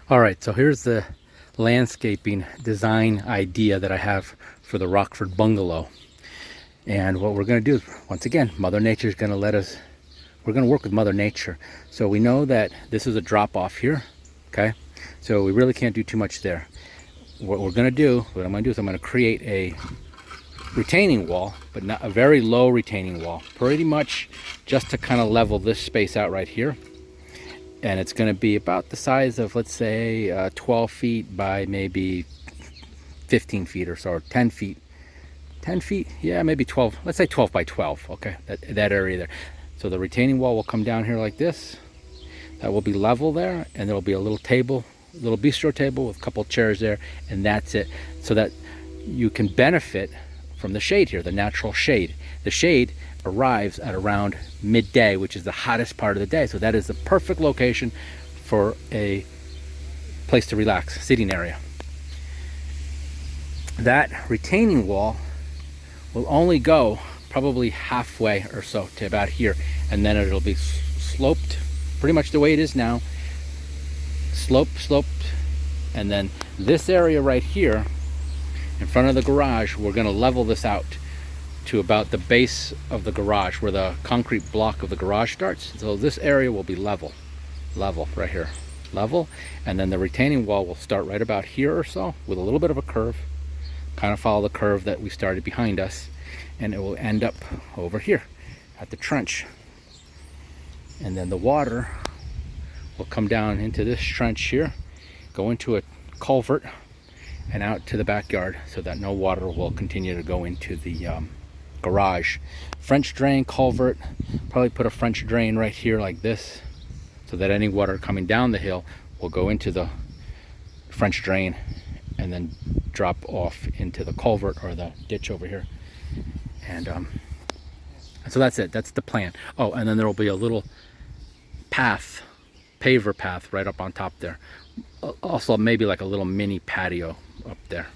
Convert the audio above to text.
All right, so here's the landscaping design idea that I have for the Rockford Bungalow. And what we're going to do is, once again, Mother Nature is going to let us, we're going to work with Mother Nature. So we know that this is a drop off here, okay? So we really can't do too much there. What we're going to do, what I'm going to do is I'm going to create a retaining wall, but not a very low retaining wall, pretty much just to kind of level this space out right here. And it's going to be about the size of, let's say, 12 feet by maybe 15 feet or so, or 10 feet. 10 feet, yeah, maybe 12. Let's say 12 by 12, okay, that area there. So the retaining wall will come down here like this. That will be level there, and there will be a little table, a little bistro table with a couple chairs there, and that's it. So that you can benefit from the shade here, the natural shade. The shade arrives at around midday, which is the hottest part of the day. So that is the perfect location for a place to relax, sitting area. That retaining wall will only go probably halfway or so to about here, and then it'll be sloped pretty much the way it is now. Sloped, and then this area right here in front of the garage, we're going to level this out to about the base of the garage, where the concrete block of the garage starts. So this area will be level right here, level, and then the retaining wall will start right about here or so with a little bit of a curve, kind of follow the curve that we started behind us, and it will end up over here at the trench. And then the water will come down into this trench here, go into a culvert and out to the backyard, so that no water will continue to go into the garage. French drain, culvert, probably put a French drain right here like this, so that any water coming down the hill will go into the French drain and then drop off into the culvert or the ditch over here. And so that's it, that's the plan. Oh, and then there will be a little path, paver path right up on top there. Also maybe like a little mini patio up there.